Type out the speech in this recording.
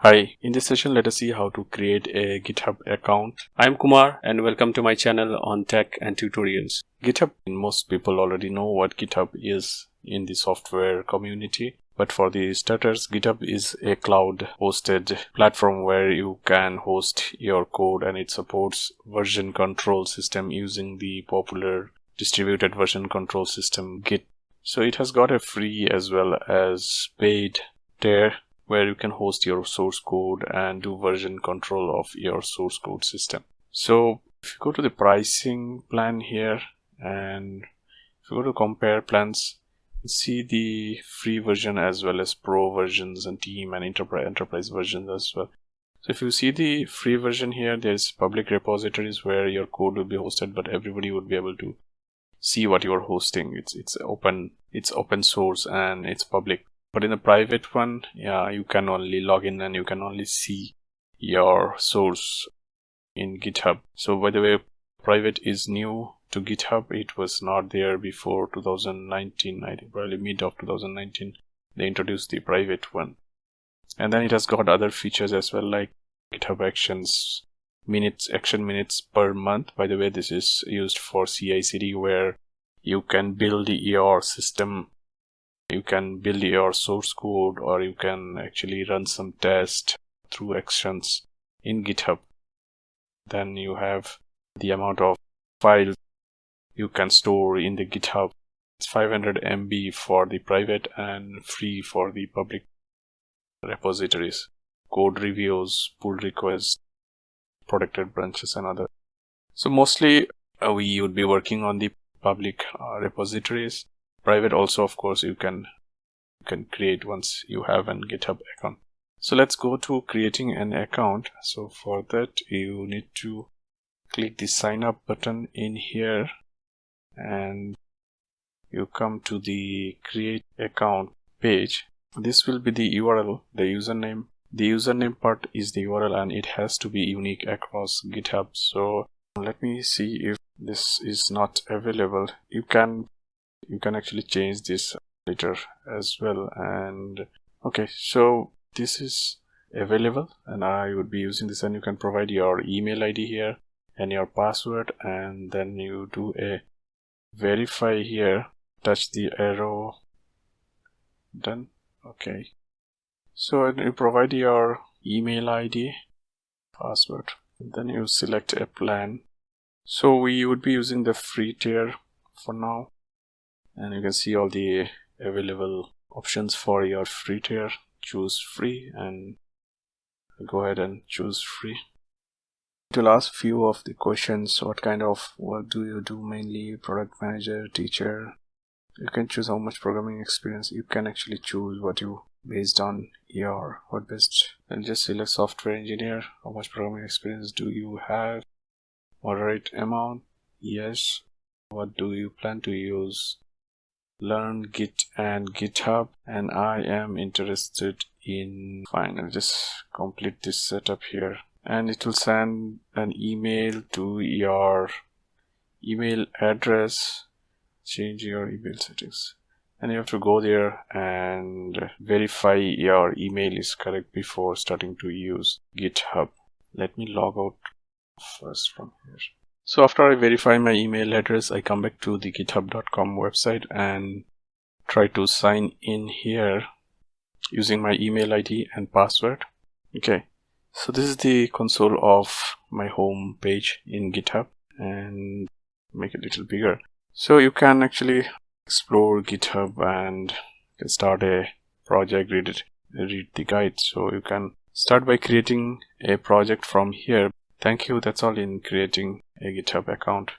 Hi, in this session let us see how to create a GitHub account. I am Kumar and welcome to my channel on tech and tutorials. GitHub, most people already know what GitHub is in the software community. But for the starters, GitHub is a cloud hosted platform where you can host your code, and it supports version control system using the popular distributed version control system Git. So it has got a free as well as paid tier where you can host your source code and do version control of your source code system. So if you go to the pricing plan here, and if you go to compare plans, you see the free version as well as pro versions and team and enterprise versions as well. So if you see the free version here, there's public repositories where your code will be hosted, but everybody would be able to see what you're hosting. It's open source and it's public. But in the private one, you can only log in and you can only see your source in GitHub. So by the way, private is new to GitHub. It was not there before 2019. I think probably mid of 2019 they introduced the private one. And then it has got other features as well, like GitHub Actions action minutes per month. By the way, this is used for CI/CD, where you can build your system. You can build your source code, or you can actually run some tests through actions in GitHub. Then you have the amount of files you can store in the GitHub. It's 500 MB for the private and free for the public repositories. Code reviews, pull requests, protected branches and other. So mostly we would be working on the public repositories. Private also, of course, you can create once you have an GitHub account. So let's go to creating an account. So for that, you need to click the sign up button in here, and you come to the create account page. This will be the URL, the username. The username part is the URL, and it has to be unique across GitHub. So let me see if this is not available. You can actually change this later as well. And okay, so this is available and I would be using this, and you can provide your email ID here and your password, and then you do a verify here, touch the arrow, done. Okay, so you provide your email ID, password, and then you select a plan. So we would be using the free tier for now, and you can see all the available options for your free tier. Choose free and go ahead and choose free. It will ask few of the questions. What kind of work do you do mainly? Product manager, teacher. You can choose how much programming experience. You can actually choose what you based on your what best. And just select software engineer. How much programming experience do you have? Moderate amount, yes. What do you plan to use? Learn Git and GitHub, and I am interested in fine. I'll just complete this setup here, and it will send an email to your email address. Change your email settings, and you have to go there and verify your email is correct before starting to use GitHub. Let me log out first from here. So after I verify my email address, I come back to the github.com website and try to sign in here using my email ID and password. Okay, so this is the console of my home page in GitHub, and make it a little bigger. So you can actually explore GitHub and you can start a project, read the guide. So you can start by creating a project from here. Thank you. That's all in creating a GitHub account.